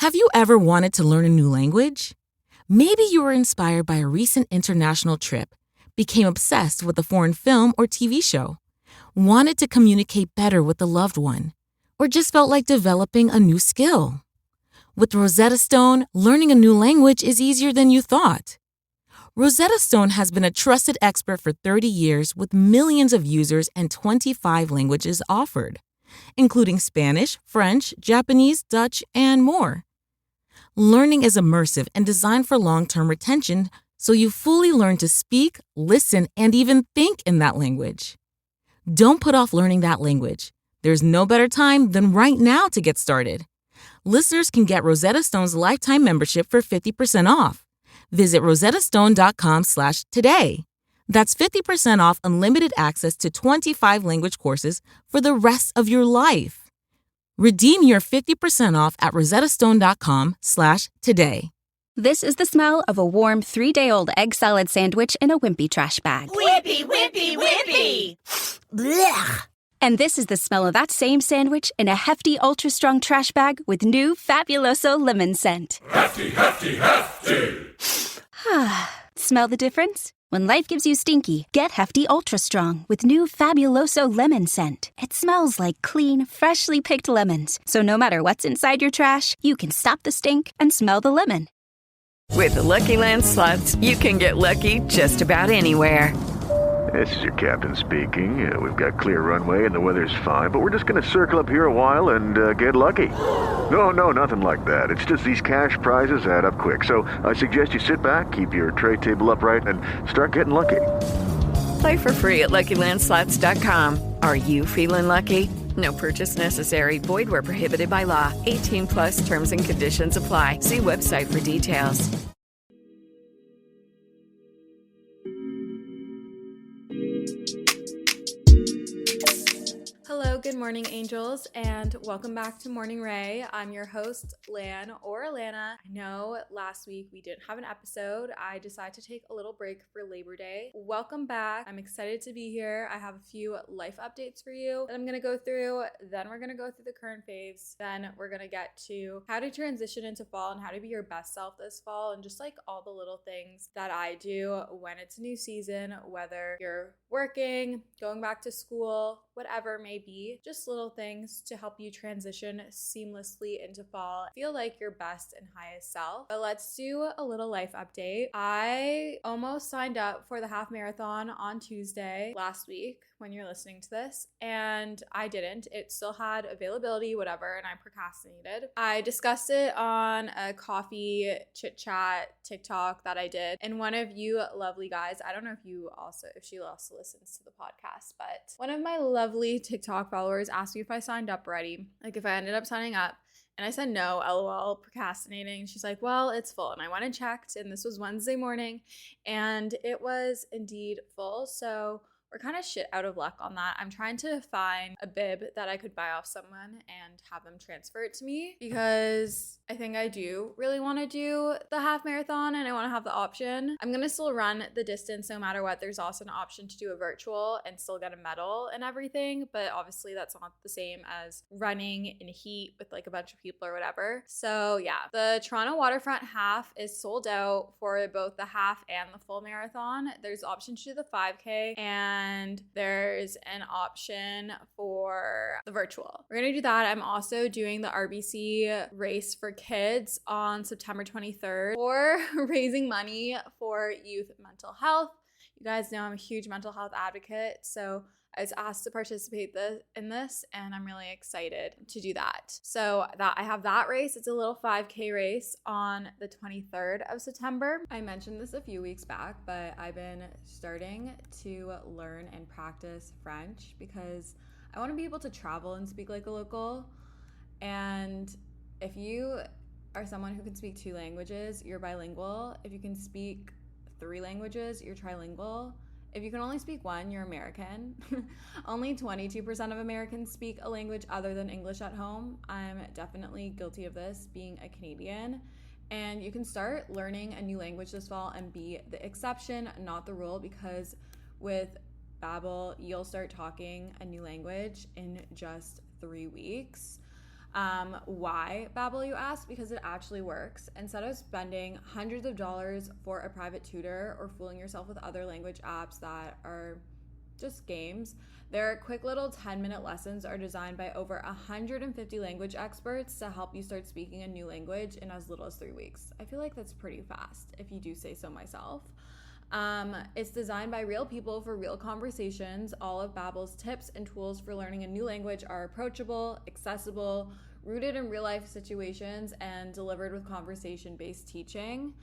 Have you ever wanted to learn a new language? Maybe you were inspired by a recent international trip, became obsessed with a foreign film or TV show, wanted to communicate better with a loved one, or just felt like developing a new skill. With Rosetta Stone, learning a new language is easier than you thought. Rosetta Stone has been a trusted expert for 30 years with millions of users and 25 languages offered, including Spanish, French, Japanese, Dutch, and more. Learning is immersive and designed for long-term retention, so you fully learn to speak, listen, and even think in that language. Don't put off learning that language. There's no better time than right now to get started. Listeners can get Rosetta Stone's lifetime membership for 50% off. Visit rosettastone.com/today. That's 50% off unlimited access to 25 language courses for the rest of your life. Redeem your 50% off at rosettastone.com/today. This is the smell of a warm 3-day-old egg salad sandwich in a wimpy trash bag. Wimpy, wimpy, wimpy! Blech! And this is the smell of that same sandwich in a hefty, ultra-strong trash bag with new Fabuloso lemon scent. Hefty, hefty, hefty! Smell the difference? When life gives you stinky, get Hefty Ultra Strong with new Fabuloso lemon scent. It smells like clean, freshly picked lemons. So no matter what's inside your trash, you can stop the stink and smell the lemon. With the Lucky Land Slots, you can get lucky just about anywhere. This is your captain speaking. We've got clear runway and the weather's fine, but we're just going to circle up here a while and get lucky. No, nothing like that. It's just these cash prizes add up quick. So I suggest you sit back, keep your tray table upright, and start getting lucky. Play for free at LuckyLandSlots.com. Are you feeling lucky? No purchase necessary. Void where prohibited by law. 18 plus terms and conditions apply. See website for details. Hello, good morning, angels, and welcome back to Morning Ray. I'm your host, Lan or Alana. I know last week we didn't have an episode. I decided to take a little break for Labor Day. Welcome back. I'm excited to be here. I have a few life updates for you that I'm going to go through. Then we're going to go through the current faves. Then we're going to get to how to transition into fall and how to be your best self this fall, and just like all the little things that I do when it's a new season, whether you're working, going back to school, whatever it may be, just little things to help you transition seamlessly into fall. Feel like your best and highest self. But let's do a little life update. I almost signed up for the half marathon on Tuesday last week when you're listening to this, and I didn't. It still had availability, whatever, and I procrastinated. I discussed it on a coffee chit chat TikTok that I did, and one of you lovely guys, I don't know if she also listens to the podcast, but one of my lovely TikTok followers asked me if I signed up already, like if I ended up signing up. And I said no, LOL, procrastinating. She's like, well, it's full. And I went and checked, and this was Wednesday morning, and it was indeed full. So we're kind of shit out of luck on that. I'm trying to find a bib that I could buy off someone and have them transfer it to me, because I think I do really want to do the half marathon and I want to have the option. I'm going to still run the distance no matter what. There's also an option to do a virtual and still get a medal and everything, but obviously that's not the same as running in heat with like a bunch of people or whatever. So yeah, the Toronto Waterfront half is sold out for both the half and the full marathon. There's option to do the 5K and there's an option for the virtual. We're gonna do that. I'm also doing the RBC race for kids on September 23rd for raising money for youth mental health. You guys know I'm a huge mental health advocate, so I was asked to participate in this, and I'm really excited to do that. So that I have that race. It's a little 5K race on the 23rd of September. I mentioned this a few weeks back, but I've been starting to learn and practice French because I want to be able to travel and speak like a local. And if you are someone who can speak 2 languages, you're bilingual. If you can speak 3 languages, you're trilingual. If you can only speak 1, you're American. Only 22% of Americans speak a language other than English at home. I'm definitely guilty of this, being a Canadian. And you can start learning a new language this fall and be the exception, not the rule, because with Babbel, you'll start talking a new language in just 3 weeks. Why Babbel, you ask? Because it actually works. Instead of spending hundreds of dollars for a private tutor or fooling yourself with other language apps that are just games, their quick little 10-minute lessons are designed by over 150 language experts to help you start speaking a new language in as little as 3 weeks. I feel like that's pretty fast, if you do say so myself. It's designed by real people for real conversations. All of Babbel's tips and tools for learning a new language are approachable, accessible, rooted in real life situations, and delivered with conversation-based teaching.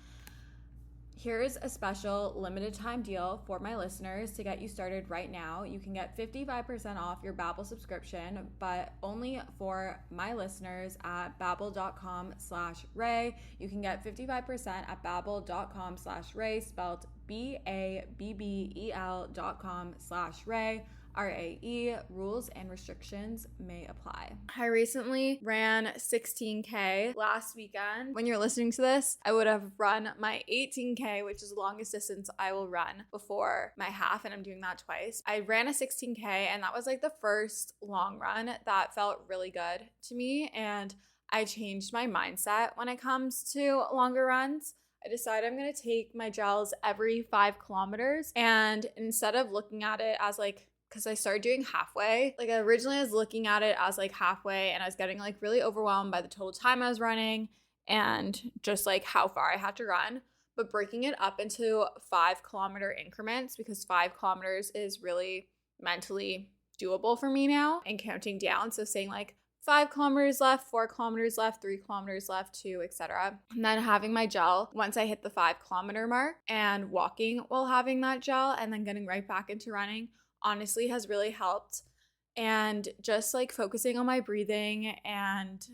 Here's a special limited time deal for my listeners to get you started right now. You can get 55% off your Babbel subscription, but only for my listeners at babbel.com/Ray. You can get 55% at babbel.com/Ray, spelled BABBEL.com/Ray. RAE. Rules and restrictions may apply. I recently ran 16K last weekend. When you're listening to this, I would have run my 18K, which is the longest distance I will run before my half, and I'm doing that twice. I ran a 16K, and that was like the first long run that felt really good to me, and I changed my mindset when it comes to longer runs. I decided I'm going to take my gels every 5 kilometers, and instead of looking at it as like, because I started doing halfway. Like originally I was looking at it as like halfway, and I was getting like really overwhelmed by the total time I was running and just like how far I had to run. But breaking it up into 5 kilometer increments, because 5 kilometers is really mentally doable for me now, and counting down. So saying like 5 kilometers left, 4 kilometers left, 3 kilometers left, 2, etc. And then having my gel once I hit the 5 kilometer mark, and walking while having that gel, and then getting right back into running, honestly has really helped. And just like focusing on my breathing and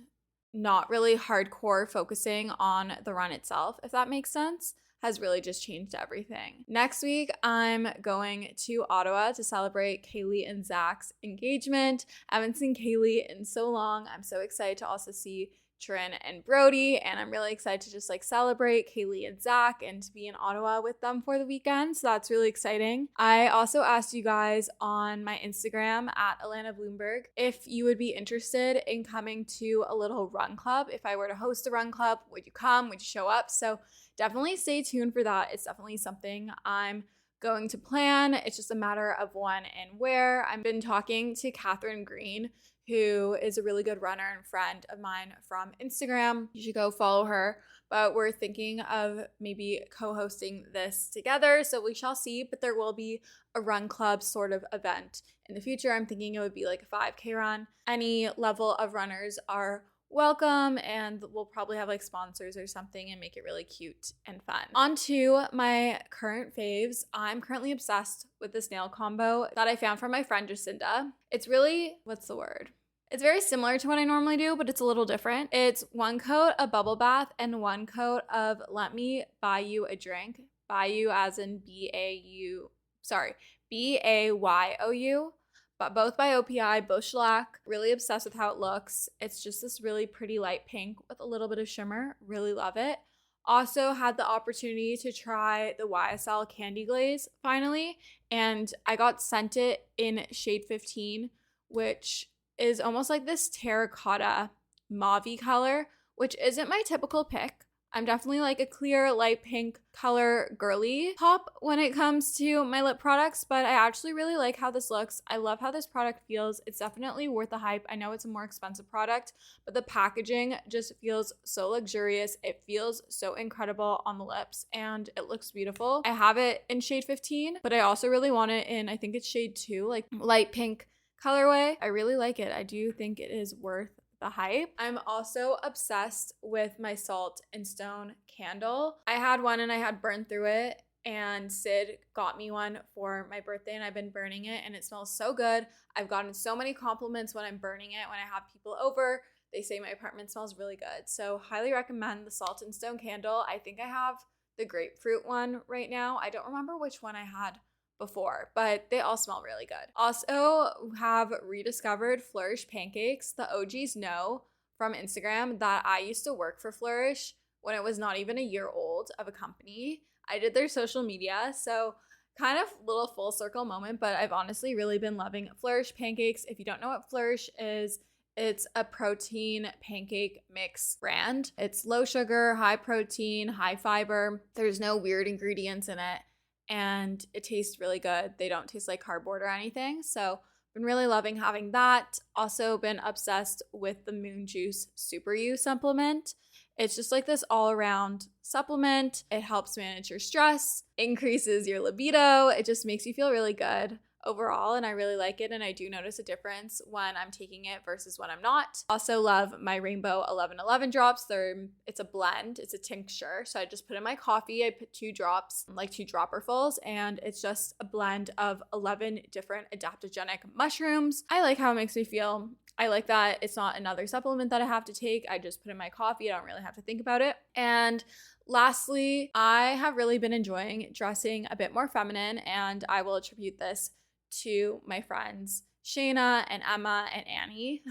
not really hardcore focusing on the run itself, if that makes sense, has really just changed everything. Next week, I'm going to Ottawa to celebrate Kaylee and Zach's engagement. I haven't seen Kaylee in so long. I'm so excited to also see Trin and Brody, and I'm really excited to just like celebrate Kaylee and Zach and to be in Ottawa with them for the weekend. So that's really exciting. I also asked you guys on my Instagram at Alana Bloomberg if you would be interested in coming to a little run club. If I were to host a run club, would you come? Would you show up? So definitely stay tuned for that. It's definitely something I'm going to plan. It's just a matter of when and where. I've been talking to Catherine Green, who is a really good runner and friend of mine from Instagram. You should go follow her. But we're thinking of maybe co-hosting this together, so we shall see. But there will be a run club sort of event in the future. I'm thinking it would be like a 5K run. Any level of runners are welcome, and we'll probably have like sponsors or something and make it really cute and fun. On to my current faves. I'm currently obsessed with this nail combo that I found from my friend Jacinda. It's really, what's the word? It's very similar to what I normally do, but it's a little different. It's 1 coat of bubble bath and 1 coat of Let Me Buy You a Drink. Bayou as in B-A-Y-O-U. But both by OPI, both shellac. Really obsessed with how it looks. It's just this really pretty light pink with a little bit of shimmer. Really love it. Also had the opportunity to try the YSL Candy Glaze finally, and I got sent it in shade 15, which is almost like this terracotta mauve-y color, which isn't my typical pick. I'm definitely like a clear light pink color girly pop when it comes to my lip products, but I actually really like how this looks. I love how this product feels. It's definitely worth the hype. I know it's a more expensive product, but the packaging just feels so luxurious. It feels so incredible on the lips, and it looks beautiful. I have it in shade 15, but I also really want it in, I think it's shade 2, like light pink colorway. I really like it. I do think it is worth the hype. I'm also obsessed with my Salt and Stone candle. I had one and I had burned through it, and Sid got me one for my birthday, and I've been burning it, and it smells so good. I've gotten so many compliments when I'm burning it. When I have people over, they say my apartment smells really good. So highly recommend the Salt and Stone candle. I think I have the grapefruit one right now. I don't remember which one I had before, but they all smell really good. Also have rediscovered Flourish pancakes. The OGs know from Instagram that I used to work for Flourish when it was not even a year old of a company. I did their social media, so kind of little full circle moment, but I've honestly really been loving Flourish pancakes. If you don't know what Flourish is, It's a protein pancake mix brand. It's low sugar, high protein, high fiber. There's no weird ingredients in it, and it tastes really good. They don't taste like cardboard or anything. So been really loving having that. Also been obsessed with the Moon Juice Super U supplement. It's just like this all-around supplement. It helps manage your stress, increases your libido. It just makes you feel really good overall, and I really like it, and I do notice a difference when I'm taking it versus when I'm not. Also love my Rainbow 1111 drops. It's a blend, it's a tincture, so I just put in my coffee. I put 2 drops, like 2 dropperfuls, and it's just a blend of 11 different adaptogenic mushrooms. I like how it makes me feel. I like that it's not another supplement that I have to take. I just put in my coffee. I don't really have to think about it. And lastly, I have really been enjoying dressing a bit more feminine, and I will attribute this to my friends Shayna and Emma and Annie.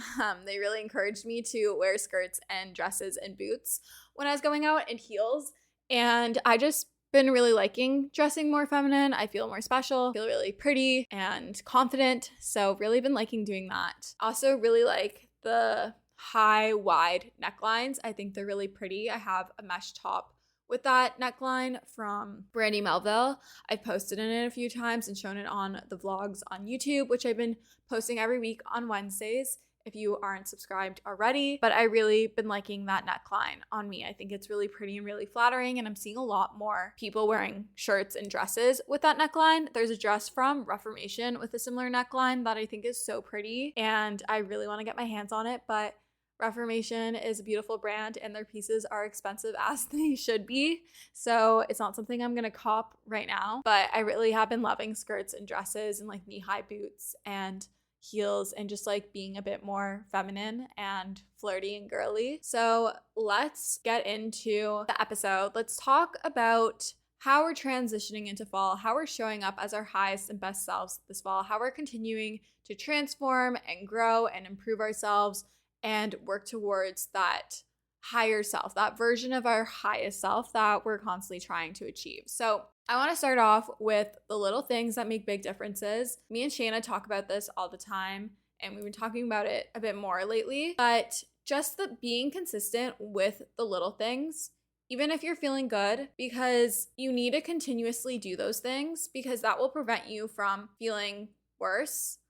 They really encouraged me to wear skirts and dresses and boots when I was going out, and heels. And I just been really liking dressing more feminine. I feel more special, feel really pretty and confident. So really been liking doing that. Also really like the high wide necklines. I think they're really pretty. I have a mesh top with that neckline from Brandy Melville. I've posted in it a few times and shown it on the vlogs on YouTube, which I've been posting every week on Wednesdays if you aren't subscribed already. But I really been liking that neckline on me. I think it's really pretty and really flattering, and I'm seeing a lot more people wearing shirts and dresses with that neckline. There's a dress from Reformation with a similar neckline that I think is so pretty, and I really want to get my hands on it, but Reformation is a beautiful brand and their pieces are expensive as they should be. So it's not something I'm going to cop right now, but I really have been loving skirts and dresses and like knee-high boots and heels and just like being a bit more feminine and flirty and girly. So let's get into the episode. Let's talk about how we're transitioning into fall, how we're showing up as our highest and best selves this fall, how we're continuing to transform and grow and improve ourselves and work towards that higher self, that version of our highest self that we're constantly trying to achieve. So I want to start off with the little things that make big differences. Me and Shayna talk about this all the time, and we've been talking about it a bit more lately, but just the being consistent with the little things, even if you're feeling good, because you need to continuously do those things because that will prevent you from feeling worse.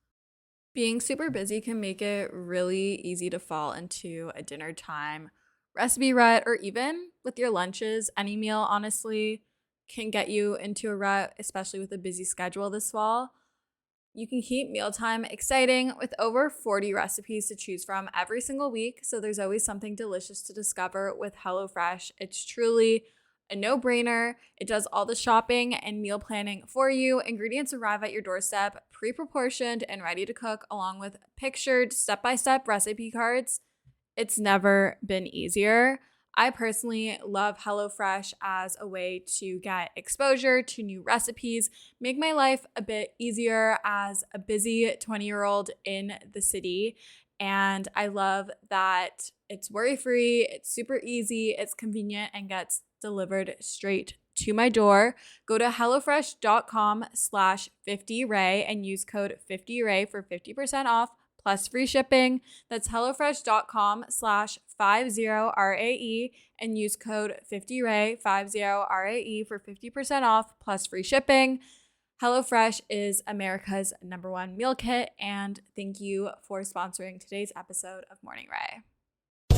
Being super busy can make it really easy to fall into a dinner time recipe rut, or even with your lunches. Any meal, honestly, can get you into a rut, especially with a busy schedule this fall. You can keep mealtime exciting with over 40 recipes to choose from every single week, so there's always something delicious to discover with HelloFresh. It's truly a no-brainer. It does all the shopping and meal planning for you. Ingredients arrive at your doorstep, pre-proportioned and ready to cook, along with pictured step-by-step recipe cards. It's never been easier. I personally love HelloFresh as a way to get exposure to new recipes, make my life a bit easier as a busy 20-year-old in the city. And I love that it's worry-free, it's super easy, it's convenient, and gets delivered straight to my door. Go to HelloFresh.com/50Ray and use code 50Ray for 50% off plus free shipping. That's HelloFresh.com/50RAE and use code 50Ray, 50RAE for 50% off plus free shipping. HelloFresh is America's #1 meal kit, and thank you for sponsoring today's episode of Morning Ray.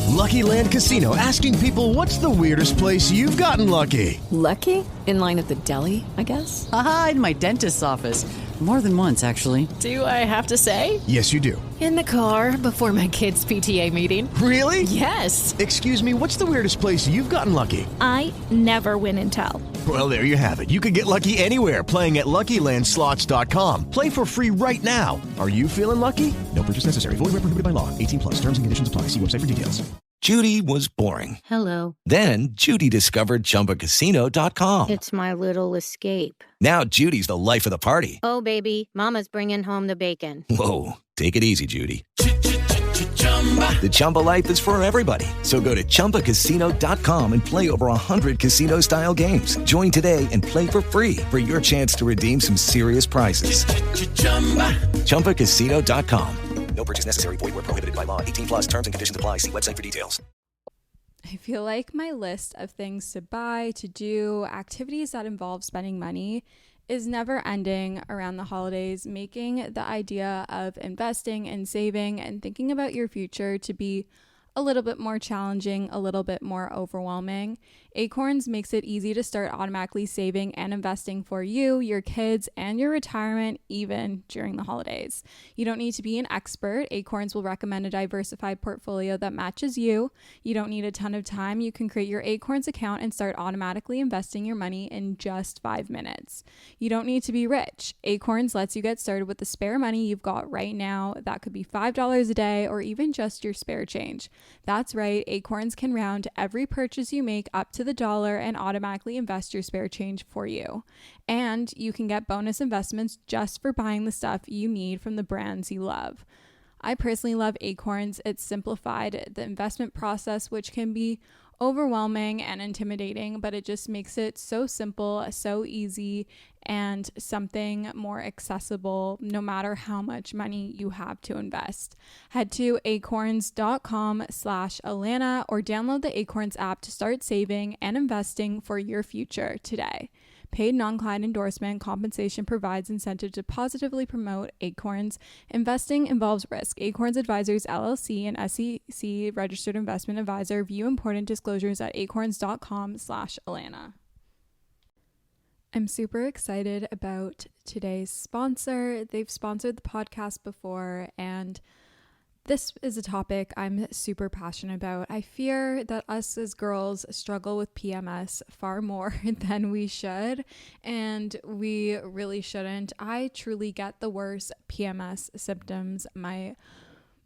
Lucky Land Casino, asking people, what's the weirdest place you've gotten lucky? Lucky? In line at the deli, I guess? Aha, in my dentist's office. More than once, actually. Do I have to say? Yes, you do. In the car before my kids' PTA meeting. Really? Yes. Excuse me, what's the weirdest place you've gotten lucky? I never win and tell. Well, there you have it. You can get lucky anywhere, playing at LuckyLandSlots.com. Play for free right now. Are you feeling lucky? No purchase necessary. Void where prohibited by law. 18+. Terms and conditions apply. See website for details. Judy was boring. Hello. Then Judy discovered ChumbaCasino.com. It's my little escape. Now Judy's the life of the party. Oh, baby, mama's bringing home the bacon. Whoa, take it easy, Judy. The Chumba life is for everybody. So go to ChumbaCasino.com and play over 100 casino-style games. Join today and play for free for your chance to redeem some serious prizes. ChumbaCasino.com. No purchase necessary. Void where prohibited by law. 18 plus terms and conditions apply. See website for details. I feel like my list of things to buy, to do, activities that involve spending money is never ending around the holidays, making the idea of investing and saving and thinking about your future to be a little bit more challenging, a little bit more overwhelming. Acorns makes it easy to start automatically saving and investing for you, your kids, and your retirement, even during the holidays. You don't need to be an expert. Acorns will recommend a diversified portfolio that matches you. You don't need a ton of time. You can create your Acorns account and start automatically investing your money in just 5 minutes. You don't need to be rich. Acorns lets you get started with the spare money you've got right now. That could be $5 a day or even just your spare change. That's right, Acorns can round every purchase you make up to the dollar and automatically invest your spare change for you. And you can get bonus investments just for buying the stuff you need from the brands you love. I personally love Acorns. It's simplified the investment process, which can be overwhelming and intimidating, but it just makes it so simple, so easy, and something more accessible no matter how much money you have to invest. Head to acorns.com/Alana or download the Acorns app to start saving and investing for your future today. Paid non-client endorsement. Compensation provides incentive to positively promote Acorns. Investing involves risk. Acorns Advisors LLC and SEC registered investment advisor. View important disclosures at acorns.com/Alana. I'm super excited about today's sponsor. They've sponsored the podcast before, and this is a topic I'm super passionate about. I fear that us as girls struggle with PMS far more than we should, and we really shouldn't. I truly get the worst PMS symptoms. My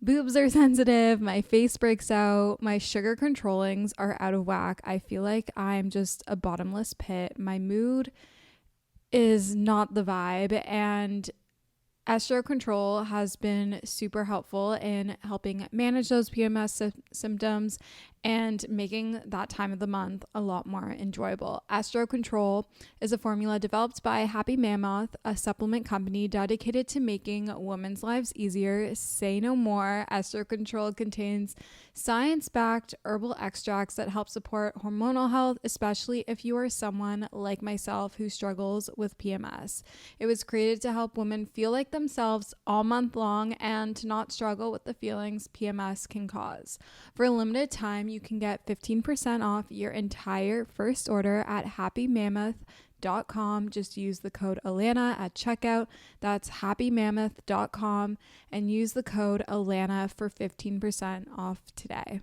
boobs are sensitive, my face breaks out, my sugar controllings are out of whack. I feel like I'm just a bottomless pit. My mood is not the vibe, and Estro Control has been super helpful in helping manage those PMS symptoms and making that time of the month a lot more enjoyable. Estro Control is a formula developed by Happy Mammoth, a supplement company dedicated to making women's lives easier. Say no more. Estro Control contains science-backed herbal extracts that help support hormonal health, especially if you are someone like myself who struggles with PMS. It was created to help women feel like themselves all month long and to not struggle with the feelings PMS can cause. For a limited time, you can get 15% off your entire first order at happymammoth.com. Just use the code Alana at checkout. That's happymammoth.com and use the code Alana for 15% off today.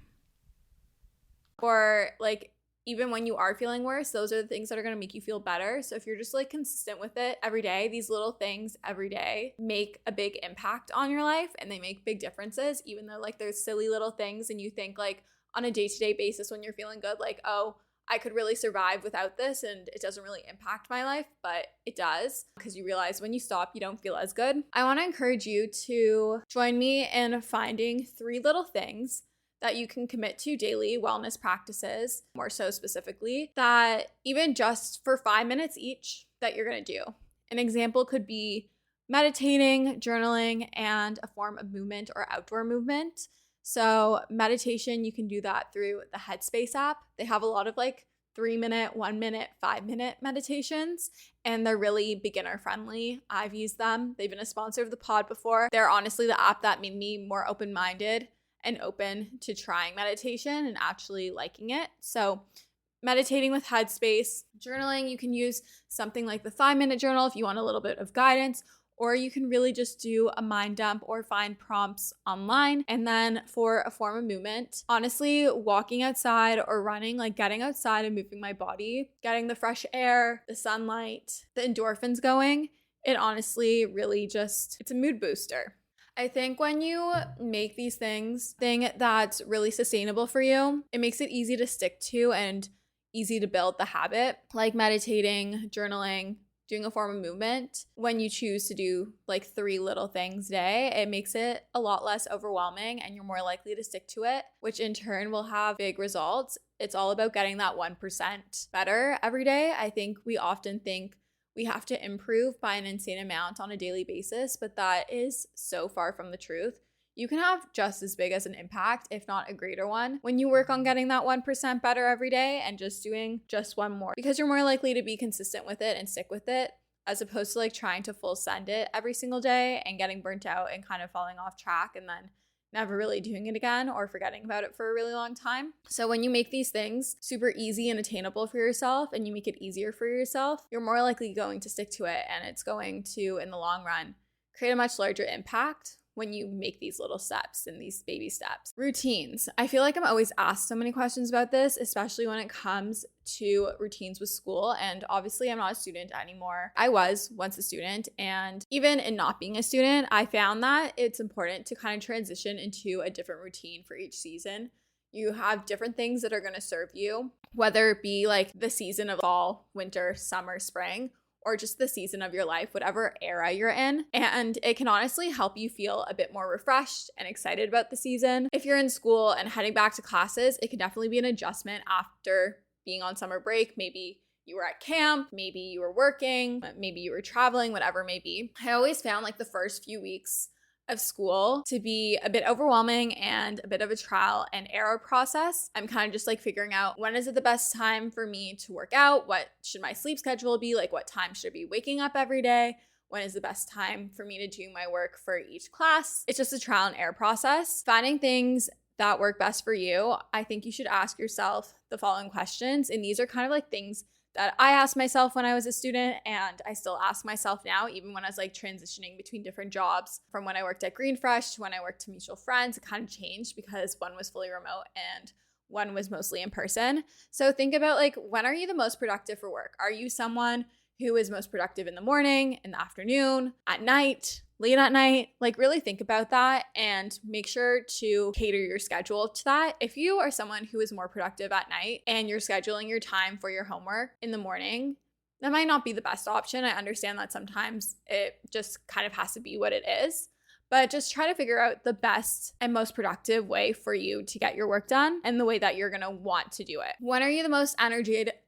Or like, even when you are feeling worse, those are the things that are going to make you feel better. So if you're just like consistent with it every day, these little things every day make a big impact on your life, and they make big differences, even though like there's silly little things and you think like on a day-to-day basis when you're feeling good, like, oh, I could really survive without this and it doesn't really impact my life, but it does, because you realize when you stop, you don't feel as good. I want to encourage you to join me in finding 3 little things that you can commit to daily wellness practices, more so specifically, that even just for 5 minutes each that you're going to do. An example could be meditating, journaling, and a form of movement or outdoor movement. So meditation, you can do that through the Headspace app. They have a lot of like 3-minute, 1-minute, 5-minute meditations, and they're really beginner friendly. I've used them. They've been a sponsor of the pod before. They're honestly the app that made me more open-minded and open to trying meditation and actually liking it. So meditating with Headspace. Journaling, you can use something like the 5-minute journal if you want a little bit of guidance, or you can really just do a mind dump or find prompts online. And then for a form of movement, honestly, walking outside or running, like getting outside and moving my body, getting the fresh air, the sunlight, the endorphins going, it honestly really just, it's a mood booster. I think when you make these things that's really sustainable for you, it makes it easy to stick to and easy to build the habit, like meditating, journaling, doing a form of movement. When you choose to do like 3 little things a day, it makes it a lot less overwhelming and you're more likely to stick to it, which in turn will have big results. It's all about getting that 1% better every day. I think we often think we have to improve by an insane amount on a daily basis, but that is so far from the truth. you can have just as big as an impact, if not a greater one, when you work on getting that 1% better every day and just doing just one more, because you're more likely to be consistent with it and stick with it, as opposed to like trying to full send it every single day and getting burnt out and kind of falling off track and then never really doing it again or forgetting about it for a really long time. So when you make these things super easy and attainable for yourself and you make it easier for yourself, you're more likely going to stick to it, and it's going to, in the long run, create a much larger impact when you make these little steps and these baby steps. Routines. I feel like I'm always asked so many questions about this, especially when it comes to routines with school. And obviously I'm not a student anymore. I was once a student, and even in not being a student, I found that it's important to kind of transition into a different routine for each season. You have different things that are going to serve you, whether it be like the season of fall, winter, summer, spring, or just the season of your life, whatever era you're in. And it can honestly help you feel a bit more refreshed and excited about the season. If you're in school and heading back to classes, it can definitely be an adjustment after being on summer break. Maybe you were at camp, maybe you were working, maybe you were traveling, whatever it may be. I always found like the first few weeks of school to be a bit overwhelming and a bit of a trial and error process. I'm kind of just like figuring out, when is it the best time for me to work out? What should my sleep schedule be? Like, what time should I be waking up every day? When is the best time for me to do my work for each class? It's just a trial and error process. Finding things that work best for you, I think you should ask yourself the following questions. And these are kind of like things that I asked myself when I was a student, and I still ask myself now, even when I was like transitioning between different jobs. From when I worked at Green Fresh to when I worked to Mutual Friends, it kind of changed because one was fully remote and one was mostly in person. So think about like, when are you the most productive for work? Are you someone who is most productive in the morning, in the afternoon, at night, late at night? Like, really think about that and make sure to cater your schedule to that. If you are someone who is more productive at night and you're scheduling your time for your homework in the morning, that might not be the best option. I understand that sometimes it just kind of has to be what it is, but just try to figure out the best and most productive way for you to get your work done and the way that you're gonna want to do it. When are you the most energetic?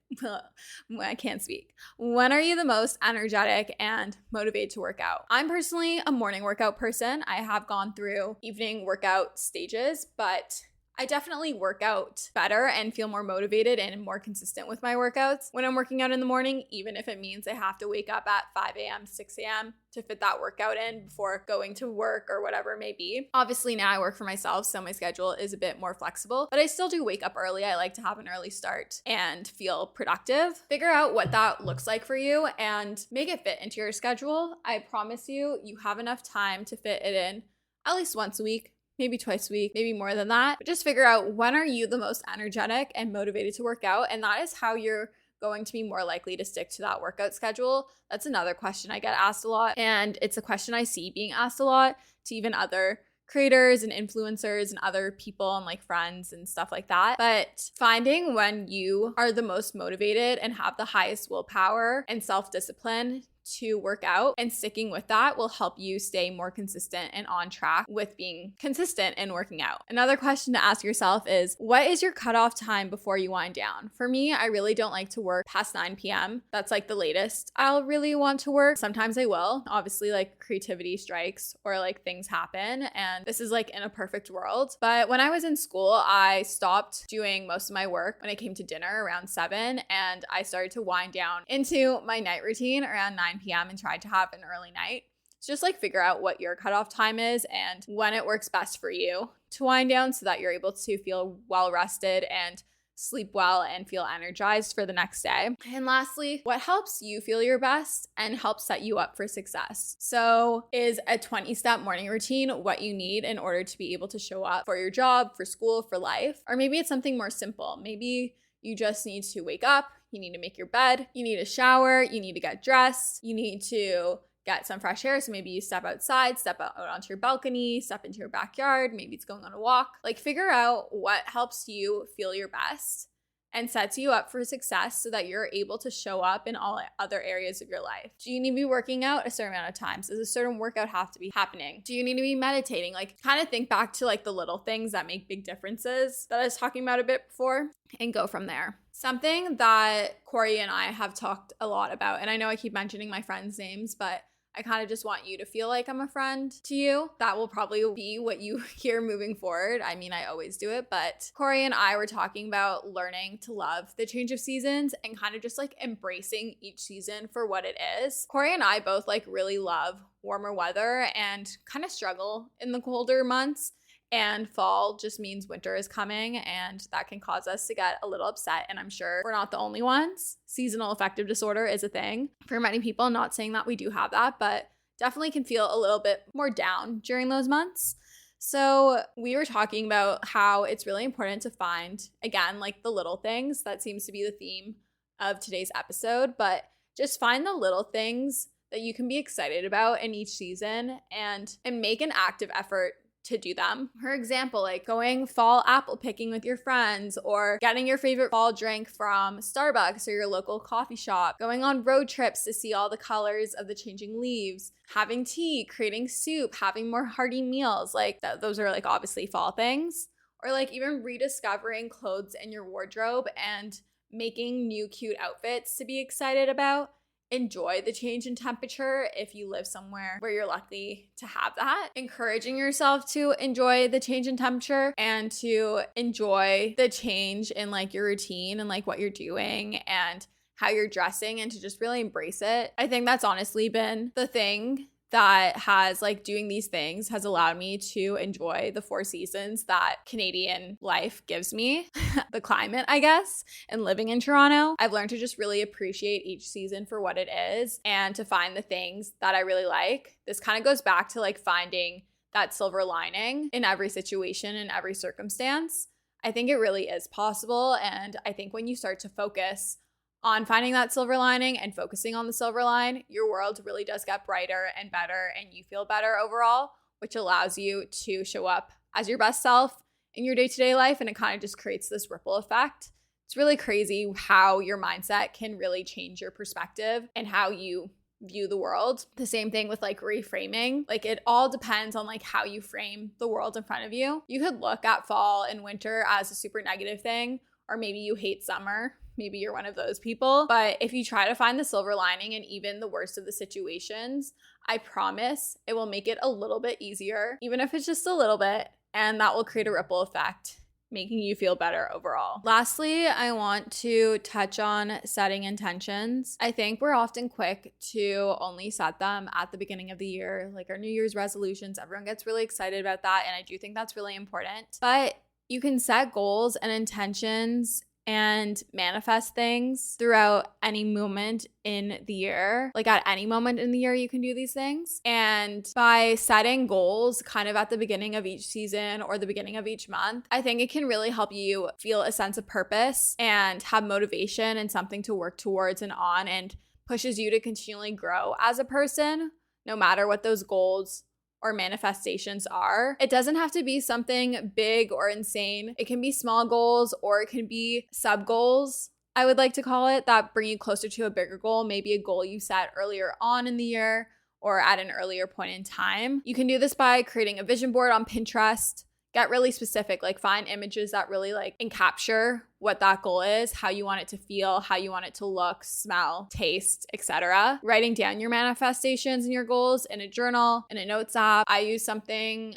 I can't speak. When are you the most energetic and motivated to work out? I'm personally a morning workout person. I have gone through evening workout stages, but I definitely work out better and feel more motivated and more consistent with my workouts when I'm working out in the morning, even if it means I have to wake up at 5 a.m., 6 a.m. to fit that workout in before going to work or whatever it may be. Obviously now I work for myself, so my schedule is a bit more flexible, but I still do wake up early. I like to have an early start and feel productive. Figure out what that looks like for you and make it fit into your schedule. I promise you, you have enough time to fit it in at least once a week, maybe twice a week, maybe more than that. But just figure out, when are you the most energetic and motivated to work out? And that is how you're going to be more likely to stick to that workout schedule. That's another question I get asked a lot. And it's a question I see being asked a lot to even other creators and influencers and other people and like friends and stuff like that. But finding when you are the most motivated and have the highest willpower and self-discipline to work out and sticking with that will help you stay more consistent and on track with being consistent and working out. Another question to ask yourself is, what is your cutoff time before you wind down? For me, I really don't like to work past 9 p.m. That's like the latest I'll really want to work. Sometimes I will. Obviously, like creativity strikes or like things happen, and this is like in a perfect world. But when I was in school, I stopped doing most of my work when it came to dinner around 7, and I started to wind down into my night routine around 9 p.m. and tried to have an early night. So just like figure out what your cutoff time is and when it works best for you to wind down so that you're able to feel well rested and sleep well and feel energized for the next day. And lastly, what helps you feel your best and helps set you up for success? So is a 20-step morning routine what you need in order to be able to show up for your job, for school, for life? Or maybe it's something more simple. Maybe you just need to wake up, you need to make your bed, you need a shower, you need to get dressed, you need to get some fresh air. So maybe you step outside, step out onto your balcony, step into your backyard, maybe it's going on a walk. Like, figure out what helps you feel your best and sets you up for success so that you're able to show up in all other areas of your life. Do you need to be working out a certain amount of times? Does a certain workout have to be happening? Do you need to be meditating? Like, kind of think back to like the little things that make big differences that I was talking about a bit before and go from there. Something that Corey and I have talked a lot about, and I know I keep mentioning my friends' names, but I kind of just want you to feel like I'm a friend to you. That will probably be what you hear moving forward. I mean, I always do it, but Corey and I were talking about learning to love the change of seasons and kind of just like embracing each season for what it is. Corey and I both like really love warmer weather and kind of struggle in the colder months. And fall just means winter is coming, and that can cause us to get a little upset. And I'm sure we're not the only ones. Seasonal affective disorder is a thing for many people. I'm not saying that we do have that, but definitely can feel a little bit more down during those months. So we were talking about how it's really important to find, again, like the little things. That seems to be the theme of today's episode, but just find the little things that you can be excited about in each season and make an active effort to do them. For example, like going fall apple picking with your friends, or getting your favorite fall drink from Starbucks or your local coffee shop, going on road trips to see all the colors of the changing leaves, having tea, creating soup, having more hearty meals. Like those are like obviously fall things. Or like even rediscovering clothes in your wardrobe and making new cute outfits to be excited about. Enjoy the change in temperature if you live somewhere where you're lucky to have that. Encouraging yourself to enjoy the change in temperature and to enjoy the change in like your routine and like what you're doing and how you're dressing, and to just really embrace it. I think that's honestly been the thing that has like doing these things has allowed me to enjoy the 4 seasons that Canadian life gives me, the climate, I guess, and living in Toronto. I've learned to just really appreciate each season for what it is and to find the things that I really like. This kind of goes back to like finding that silver lining in every situation, in every circumstance. I think it really is possible. And I think when you start to focus on finding that silver lining and focusing on the silver line, your world really does get brighter and better, and you feel better overall, which allows you to show up as your best self in your day-to-day life, and it kind of just creates this ripple effect. It's really crazy how your mindset can really change your perspective and how you view the world. The same thing with like reframing. Like it all depends on like how you frame the world in front of you. You could look at fall and winter as a super negative thing, or maybe you hate summer. Maybe you're one of those people. But if you try to find the silver lining in even the worst of the situations, I promise it will make it a little bit easier, even if it's just a little bit, and that will create a ripple effect, making you feel better overall. Lastly, I want to touch on setting intentions. I think we're often quick to only set them at the beginning of the year, like our New Year's resolutions. Everyone gets really excited about that, and I do think that's really important. But you can set goals and intentions and manifest things throughout any moment in the year. Like at any moment in the year, you can do these things. And by setting goals kind of at the beginning of each season or the beginning of each month, I think it can really help you feel a sense of purpose and have motivation and something to work towards and on, and pushes you to continually grow as a person, no matter what those goals or manifestations are. It doesn't have to be something big or insane. It can be small goals, or it can be sub goals, I would like to call it, that bring you closer to a bigger goal, maybe a goal you set earlier on in the year or at an earlier point in time. You can do this by creating a vision board on Pinterest. Get really specific, like find images that really like encapture what that goal is, how you want it to feel, how you want it to look, smell, taste, etc. Writing down your manifestations and your goals in a journal, in a notes app. I use something,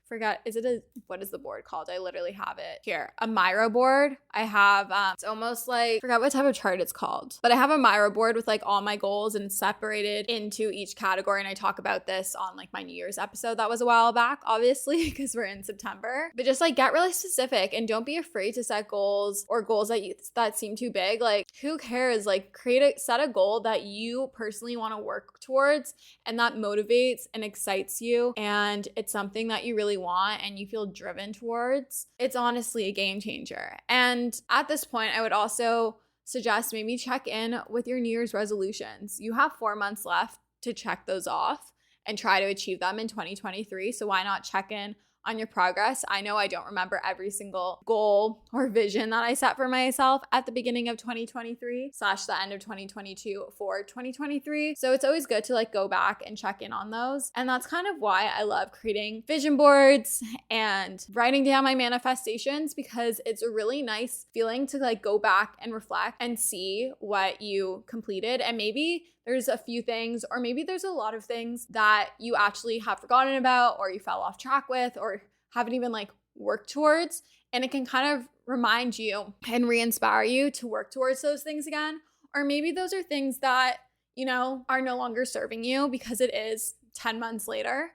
what is the board called? I literally have it here. A Miro board. I have, it's almost like, forgot what type of chart it's called, but I have a Miro board with like all my goals, and it's separated into each category. And I talk about this on like my New Year's episode that was a while back, obviously, because we're in September. But just like get really specific, and don't be afraid to set goals, or goals that seem too big. Like who cares? Like set a goal that you personally want to work towards, and that motivates and excites you, and it's something that you really want and you feel driven towards. It's honestly a game changer. And at this point, I would also suggest maybe check in with your New Year's resolutions. You have 4 months left to check those off and try to achieve them in 2023. So why not check in on your progress? I know I don't remember every single goal or vision that I set for myself at the beginning of 2023 / the end of 2022 for 2023. So it's always good to like go back and check in on those. And that's kind of why I love creating vision boards and writing down my manifestations, because it's a really nice feeling to like go back and reflect and see what you completed. And maybe there's a few things, or maybe there's a lot of things that you actually have forgotten about, or you fell off track with, or haven't even like worked towards. And it can kind of remind you and re-inspire you to work towards those things again. Or maybe those are things that, you know, are no longer serving you because it is 9 months later.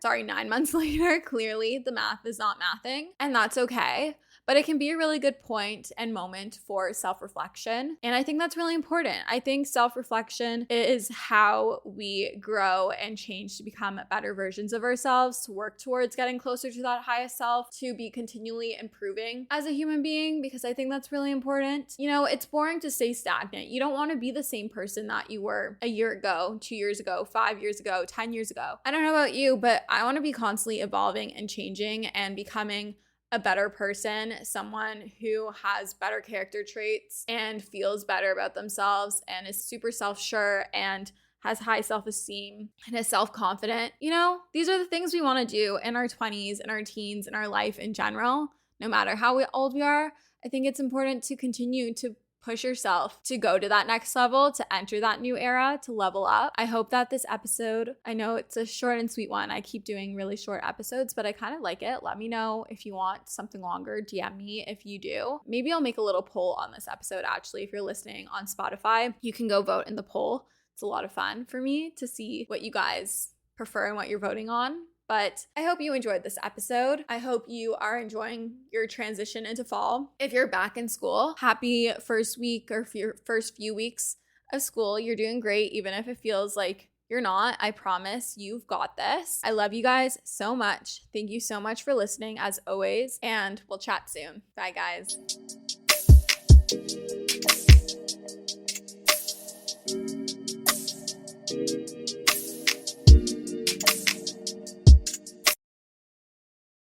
Clearly the math is not mathing, and that's okay. But it can be a really good point and moment for self-reflection. And I think that's really important. I think self-reflection is how we grow and change to become better versions of ourselves, to work towards getting closer to that highest self, to be continually improving as a human being, because I think that's really important. You know, it's boring to stay stagnant. You don't want to be the same person that you were a year ago, 2 years ago, 5 years ago, 10 years ago. I don't know about you, but I want to be constantly evolving and changing and becoming a better person, someone who has better character traits and feels better about themselves and is super self-sure and has high self-esteem and is self-confident. You know, these are the things we want to do in our 20s, in our teens, in our life in general, no matter how old we are. I think it's important to continue to push yourself to go to that next level, to enter that new era, to level up. I hope that this episode, I know it's a short and sweet one. I keep doing really short episodes, but I kind of like it. Let me know if you want something longer. DM me if you do. Maybe I'll make a little poll on this episode, actually. If you're listening on Spotify, you can go vote in the poll. It's a lot of fun for me to see what you guys prefer and what you're voting on. But I hope you enjoyed this episode. I hope you are enjoying your transition into fall. If you're back in school, happy first week or your first few weeks of school. You're doing great, even if it feels like you're not. I promise you've got this. I love you guys so much. Thank you so much for listening as always, and we'll chat soon. Bye, guys.